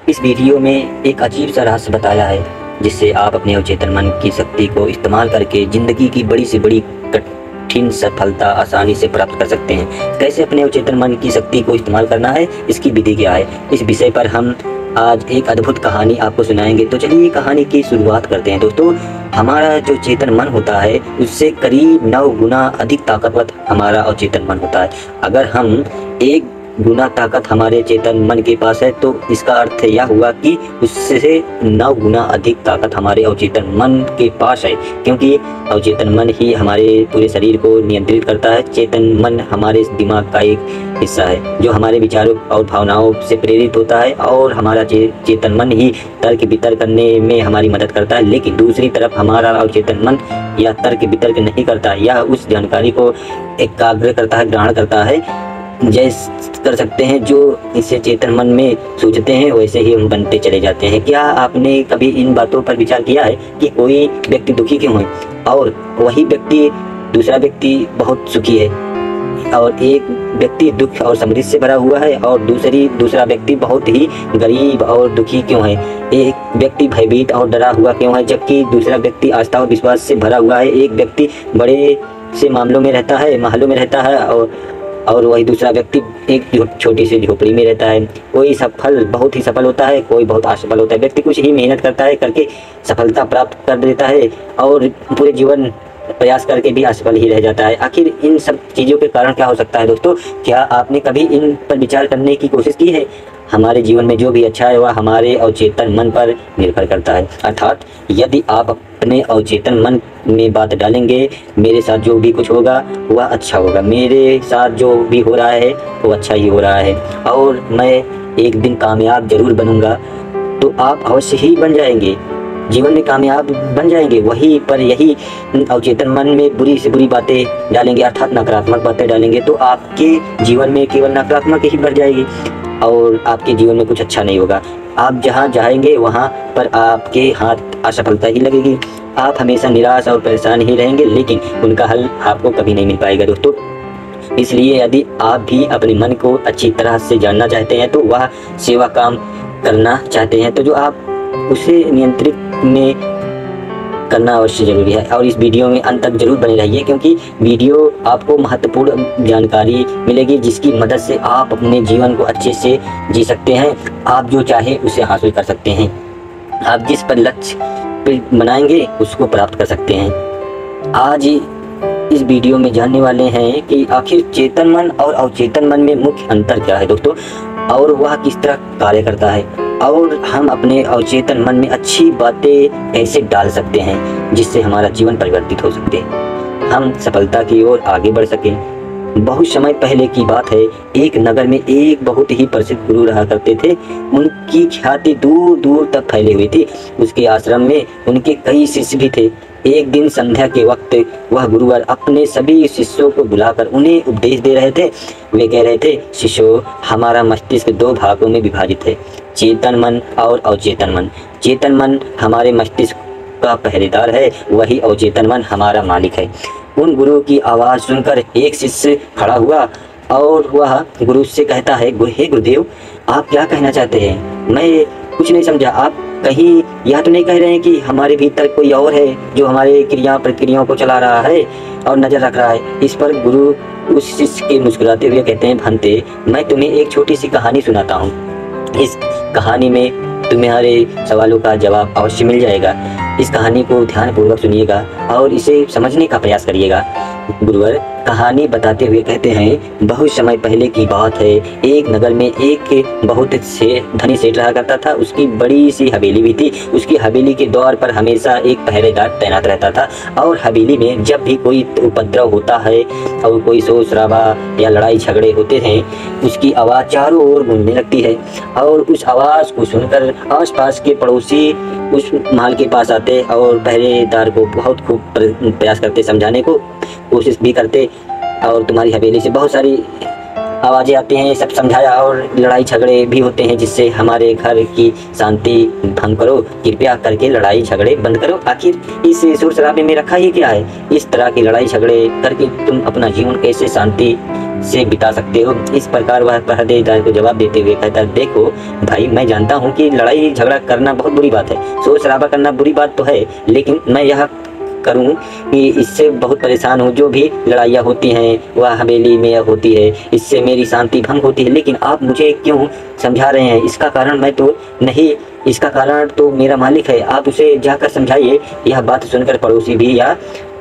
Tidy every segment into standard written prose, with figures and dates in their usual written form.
इस वीडियो में एक अजीब सा रहस्य बताया है जिससे आप अपने अवचेतन मन की शक्ति को इस्तेमाल करके ज़िंदगी की बड़ी से बड़ी कठिन सफलता आसानी से प्राप्त कर सकते हैं। कैसे अपने अवचेतन मन की शक्ति को इस्तेमाल करना है, इसकी विधि क्या है, इस विषय पर हम आज एक अद्भुत कहानी आपको सुनाएंगे। तो चलिए कहानी की शुरुआत करते हैं। दोस्तों, हमारा जो चेतन मन होता है उससे करीब 9 गुना अधिक ताकतवर हमारा अवचेतन मन होता है। अगर हम 1 गुना ताकत हमारे चेतन मन के पास है तो इसका अर्थ यह हुआ कि उससे 9 गुना अधिक ताकत हमारे अवचेतन मन के पास है, क्योंकि अवचेतन मन ही हमारे पूरे शरीर को नियंत्रित करता है। चेतन मन हमारे दिमाग का एक हिस्सा है जो हमारे विचारों और भावनाओं से प्रेरित होता है और हमारा चेतन मन ही तर्क वितर्क करने में हमारी मदद करता है। लेकिन दूसरी तरफ हमारा अवचेतन मन यह तर्क वितर्क नहीं करता, यह उस जानकारी को एकाग्र करता है, ग्रहण करता है। जैसे कर सकते हैं जो इसे चेतन मन में सोचते हैं वैसे ही हम बनते चले जाते हैं। क्या आपने कभी इन बातों पर विचार किया है कि कोई व्यक्ति दुखी क्यों है और वही व्यक्ति दूसरा व्यक्ति बहुत सुखी है, और एक व्यक्ति दुख और समृद्धि से भरा हुआ है और दूसरा व्यक्ति बहुत ही गरीब और दुखी क्यों है? एक व्यक्ति भयभीत और डरा हुआ क्यों है जबकि दूसरा व्यक्ति आस्था और विश्वास से भरा हुआ है? एक व्यक्ति बड़े से मामलों में रहता है, महलों में रहता है और वही दूसरा व्यक्ति एक छोटी सी झोपड़ी में रहता है। कोई बहुत ही सफल होता है, कोई बहुत असफल होता है। व्यक्ति कुछ ही मेहनत करता है, करके सफलता प्राप्त कर देता है और पूरे जीवन प्रयास करके भी असफल ही रह जाता है। आखिर इन सब चीज़ों के कारण क्या हो सकता है? दोस्तों, क्या आपने कभी इन पर विचार करने की कोशिश की है? हमारे जीवन में जो भी अच्छा है वह हमारे अवचेतन मन पर निर्भर करता है। अर्थात यदि आप अपने अवचेतन मन में बात डालेंगे, मेरे साथ जो भी कुछ होगा वह अच्छा होगा, मेरे साथ जो भी हो रहा है वो अच्छा ही हो रहा है, और मैं एक दिन कामयाब जरूर बनूंगा, तो आप अवश्य ही बन जाएंगे, जीवन में कामयाब बन जाएंगे। वहीं पर यही अवचेतन मन में बुरी से बुरी बातें डालेंगे, अर्थात नकारात्मक बातें डालेंगे, तो आपके जीवन में केवल नकारात्मक ही बढ़ जाएगी और आपके जीवन में कुछ अच्छा नहीं होगा। आप जहां जाएंगे वहां पर आपके हाथ असफलता ही लगेगी। आप हमेशा निराश और परेशान ही रहेंगे, लेकिन उनका हल आपको कभी नहीं मिल पाएगा। दोस्तों, इसलिए यदि आप भी अपने मन को अच्छी तरह से जानना चाहते हैं, तो वह सेवा काम करना चाहते हैं, तो जो आप उसे नियंत्रित में करना अवश्य जरूरी है। और इस वीडियो में अंत तक जरूर बने रहिए, क्योंकि वीडियो आपको महत्वपूर्ण जानकारी मिलेगी जिसकी मदद से आप अपने जीवन को अच्छे से जी सकते हैं। आप जो चाहे उसे हासिल कर सकते हैं। आप जिस पर लक्ष्य बनाएंगे उसको प्राप्त कर सकते हैं। आज इस वीडियो में जानने वाले हैं कि आखिर चेतन मन और अवचेतन मन में मुख्य अंतर क्या है दोस्तों, और वह किस तरह कार्य करता है, और हम अपने अवचेतन मन में अच्छी बातें कैसे डाल सकते हैं जिससे हमारा जीवन परिवर्तित हो सके, हम सफलता की ओर आगे बढ़ सकें। बहुत समय पहले की बात है, एक नगर में एक बहुत ही प्रसिद्ध गुरु रहा करते थे। उनकी ख्याति दूर दूर तक फैली हुई थी। उसके आश्रम में उनके कई शिष्य भी थे। एक दिन संध्या के वक्त वह गुरुवर अपने सभी शिष्यों को बुलाकर उन्हें उपदेश दे रहे थे। वे कह रहे थे, शिष्यों, हमारा मस्तिष्क 2 भागों में विभाजित है, चेतन मन और अवचेतन मन। चेतन मन हमारे मस्तिष्क का पहरेदार है, वही अवचेतन मन हमारा मालिक है। उन गुरु की आवाज़ सुनकर एक शिष्य खड़ा हुआ और वह गुरु से कहता है, हे गुरुदेव, आप क्या कहना चाहते हैं? मैं कुछ नहीं समझा। आप कहीं यह तो नहीं कह रहे हैं कि हमारे भीतर कोई और है जो हमारे क्रिया प्रक्रियाओं को चला रहा है और नज़र रख रहा है? इस पर गुरु उस शिष्य के मुस्कुराते हुए कहते हैं, भंते, मैं तुम्हें एक छोटी सी कहानी सुनाता हूँ। इस कहानी में तुम्हारे सवालों का जवाब अवश्य मिल जाएगा। इस कहानी को ध्यानपूर्वक सुनिएगा और इसे समझने का प्रयास करिएगा। गुरुवर कहानी बताते हुए कहते हैं, बहुत समय पहले की बात है, एक नगर में एक बहुत धनी सेठ रहा करता था। उसकी बड़ी सी हवेली भी थी। उसकी हवेली के द्वार पर हमेशा एक पहरेदार तैनात रहता था, और हवेली में जब भी कोई उपद्रव होता है और कोई शोर शराबा या लड़ाई झगड़े होते हैं, उसकी आवाज़ चारों ओर गूंजने लगती है। और उस आवाज़ को सुनकर आसपास के पड़ोसी उस महल के पास आते और पहरेदार को बहुत खूब प्रयास करते, समझाने को कोशिश भी करते, और तुम्हारी हवेली से बहुत सारी आवाज़ें आती हैं, सब समझाया, और लड़ाई झगड़े भी होते हैं जिससे हमारे घर की शांति भंग करो, कृपया करके लड़ाई झगड़े बंद करो। आखिर इस शोर शराबे में रखा ही क्या है? इस तरह की लड़ाई झगड़े करके तुम अपना जीवन कैसे शांति से बिता सकते हो। इस प्रकार वह पहरेदार को जवाब देते हुए कहता है, देखो भाई, मैं जानता हूँ कि लड़ाई झगड़ा करना बहुत बुरी बात है, शोर शराबा करना बुरी बात तो है, लेकिन मैं यह करूं कि इससे बहुत परेशान हूं। जो भी लड़ाइयाँ होती हैं वह हवेली में होती है, इससे मेरी शांति भंग होती है। लेकिन आप मुझे क्यों समझा रहे हैं? इसका कारण मैं तो नहीं, इसका कारण तो मेरा मालिक है, आप उसे जाकर समझाइए। यह बात सुनकर पड़ोसी भी यह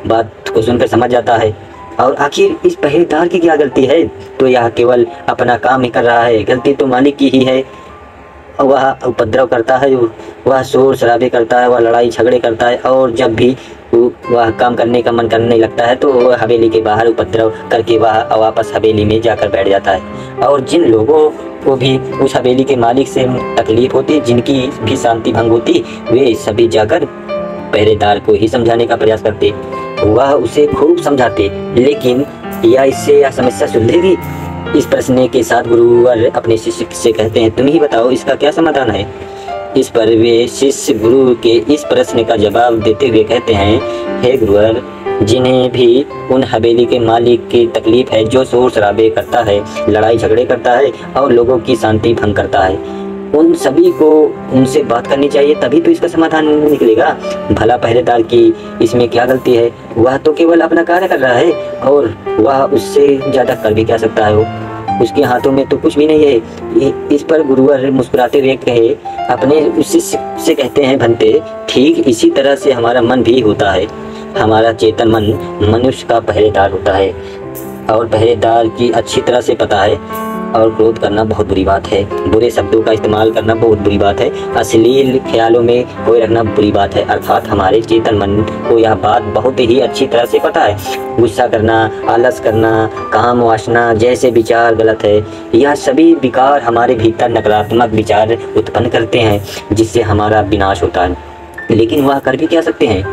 बात को सुनकर समझ जाता है, और आखिर इस पहरेदार की क्या गलती है? तो यह केवल अपना काम ही कर रहा है, गलती तो मालिक की ही है। वह उपद्रव करता है, वह शोर शराबे करता है, वह लड़ाई झगड़े करता है, और जब भी वह काम करने का मन करने लगता है तो वह हवेली के बाहर उपद्रव करके वह वापस हवेली में जाकर बैठ जाता है। और जिन लोगों को भी उस हवेली के मालिक से तकलीफ होती, जिनकी भी शांति भंग होती, वे सभी जाकर पहरेदार को ही समझाने का प्रयास करते। वह उसे खूब समझाते, लेकिन यह समस्या सुलझेगी? इस प्रश्न के साथ गुरुवर अपने शिष्य से कहते हैं, तुम ही बताओ इसका क्या समाधान है? इस पर वे शिष्य गुरु के इस प्रश्न का जवाब देते हुए कहते हैं, हे गुरुवर, जिन्हें भी उन हवेली के मालिक की तकलीफ है, जो शोर शराबे करता है, लड़ाई झगड़े करता है और लोगों की शांति भंग करता है, उन सभी को उनसे बात करनी चाहिए, तभी तो इसका समाधान निकलेगा। भला पहरेदार की इसमें क्या गलती है? वह तो केवल अपना कार्य कर रहा है, और वह उससे ज़्यादा कर भी क्या सकता है? उसके हाथों में तो कुछ भी नहीं है। इस पर गुरुवर मुस्कुराते हुए कहे, अपने शिष्य से कहते हैं, भंते, ठीक इसी तरह से हमारा मन भी होता है। हमारा चेतन मन मनुष्य का पहरेदार होता है, और पहरेदार की अच्छी तरह से पता है, और क्रोध करना बहुत बुरी बात है, बुरे शब्दों का इस्तेमाल करना बहुत बुरी बात है, अश्लील ख्यालों में खोए रखना बुरी बात है। अर्थात हमारे चेतन मन को यह बात बहुत ही अच्छी तरह से पता है। गुस्सा करना, आलस करना, काम वासना जैसे विचार गलत है। यह सभी विकार हमारे भीतर नकारात्मक विचार उत्पन्न करते हैं, जिससे हमारा विनाश होता है। लेकिन वह कर भी क्या सकते हैं?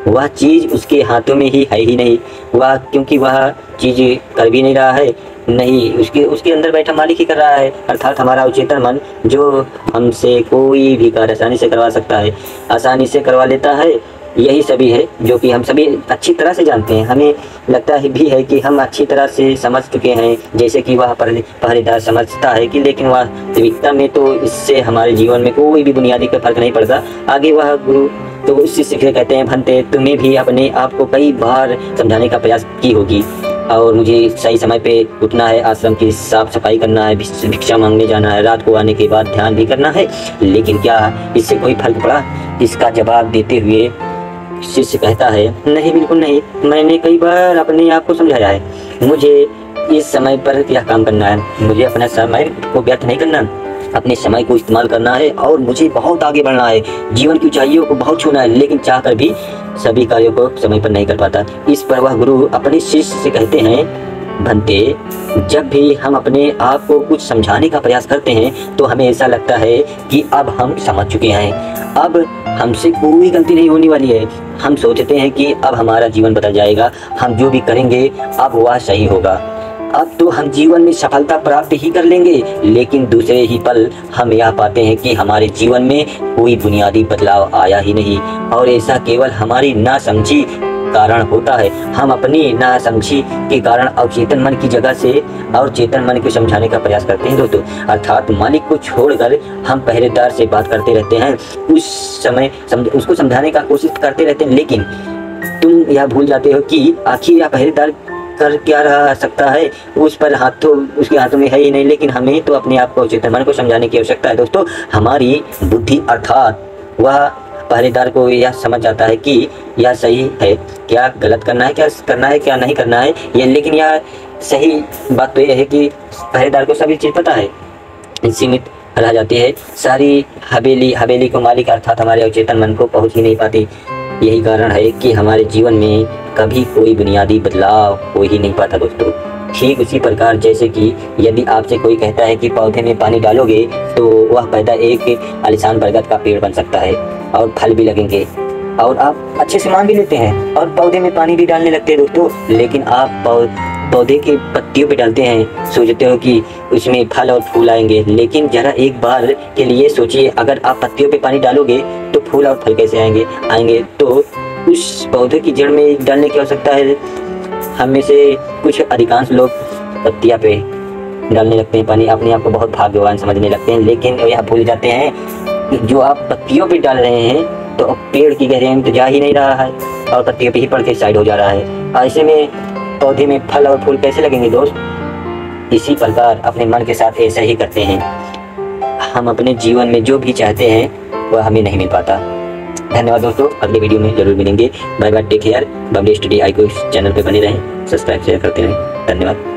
वह चीज़ उसके हाथों में ही है ही नहीं। वह क्योंकि वह चीज़ कर भी नहीं रहा है, नहीं उसके अंदर बैठा मालिक ही कर रहा है, अर्थात हमारा अचेतन मन, जो हमसे कोई भी कार्य आसानी से करवा सकता है, आसानी से करवा लेता है। यही सभी है जो कि हम सभी अच्छी तरह से जानते हैं। हमें लगता है भी है कि हम अच्छी तरह से समझ चुके हैं, जैसे कि वह पहरेदार समझता है कि, लेकिन वास्तविकता में तो इससे हमारे जीवन में कोई भी बुनियादी का फर्क नहीं पड़ता। आगे वह गुरु तो उससे सीखे कहते हैं, भंते, तुम्हें भी अपने आप को कई बार समझाने का प्रयास की होगी, और मुझे सही समय पे उठना है, आश्रम की साफ सफाई करना है, भिक्षा मांगने जाना है, रात को आने के बाद ध्यान भी करना है, लेकिन क्या इससे कोई फर्क पड़ा? इसका जवाब देते हुए शिष्य कहता है, नहीं, बिल्कुल नहीं। मैंने कई बार अपने आप को समझाया है, मुझे इस समय पर यह काम करना है, मुझे अपना समय को व्यर्थ नहीं करना, अपने समय को इस्तेमाल करना है, और मुझे बहुत आगे बढ़ना है, जीवन की ऊंचाइयों को बहुत छूना है, लेकिन चाहकर भी सभी कार्यों को समय पर नहीं कर पाता। इस पर वह गुरु अपने शिष्य से कहते हैं, भंते, जब भी हम अपने आप को कुछ समझाने का प्रयास करते हैं तो हमें ऐसा लगता है कि अब हम समझ चुके हैं, अब हमसे कोई गलती नहीं होने वाली है। हम सोचते हैं कि अब हमारा जीवन बदल जाएगा, हम जो भी करेंगे अब वह सही होगा, अब तो हम जीवन में सफलता प्राप्त ही कर लेंगे। लेकिन दूसरे ही पल हम यह पाते हैं कि हमारे जीवन में कोई बुनियादी बदलाव आया ही नहीं, और ऐसा केवल हमारी नासमझी कारण होता है। हम अपनी नासमझी के कारण अवचेतन मन की जगह से और चेतन मन को समझाने का प्रयास करते हैं दोस्तों, अर्थात मालिक को छोड़कर हम पहरेदार से बात करते रहते हैं, उस समय उसको समझाने का कोशिश करते रहते हैं, लेकिन तुम यह भूल जाते हो कि आखिर यह पहरेदार कर क्या रहा सकता है, उस पर उसके हाथों में है ही नहीं। लेकिन हमें तो अपने आप को चेतन मन को समझाने की आवश्यकता है दोस्तों। हमारी बुद्धि अर्थात वह पहरेदार को यह समझ जाता है कि यह सही है, क्या गलत करना है, क्या करना है, क्या नहीं करना है ये। लेकिन यह सही बात तो यह है कि पहरेदार को सभी चीज़ पता है, सीमित रह जाती है सारी हवेली को मालिक अर्थात हमारे अवचेतन मन को पहुँच ही नहीं पाती। यही कारण है कि हमारे जीवन में कभी कोई बुनियादी बदलाव हो ही नहीं पाता दोस्तों। ठीक उसी प्रकार जैसे कि यदि आपसे कोई कहता है कि पौधे में पानी डालोगे तो वह पौधा एक आलीशान बरगद का पेड़ बन सकता है और फल भी लगेंगे, और आप अच्छे से मान भी लेते हैं और पौधे में पानी भी डालने लगते हैं दोस्तों। लेकिन आप पौधे के पत्तियों पे डालते हैं, सोचते हो कि उसमें फल और फूल आएंगे। लेकिन जरा एक बार के लिए सोचिए, अगर आप पत्तियों पे पानी डालोगे तो फूल और फल कैसे आएंगे? तो उस पौधे की जड़ में डालने की आवश्यकता है। हम में से कुछ अधिकांश लोग पत्तियां पे डालने लगते हैं पानी, अपने आप को बहुत भाग्यवान समझने लगते हैं, लेकिन यह भूल जाते हैं जो आप पत्तियों पे डाल रहे हैं तो अब पेड़ की गहराई में तो जा ही नहीं रहा है और पत्तियों पे ही पड़ के साइड हो जा रहा है। ऐसे में पौधे में फल और फूल कैसे लगेंगे दोस्त। इसी प्रकार अपने मन के साथ ऐसा ही करते हैं, हम अपने जीवन में जो भी चाहते हैं वह हमें नहीं मिल पाता। धन्यवाद दोस्तों, अगले वीडियो में जरूर मिलेंगे। Bye bye, take care. बबली स्टडी आई को इस चैनल पे बने रहें, सब्सक्राइब शेयर करते रहें। धन्यवाद।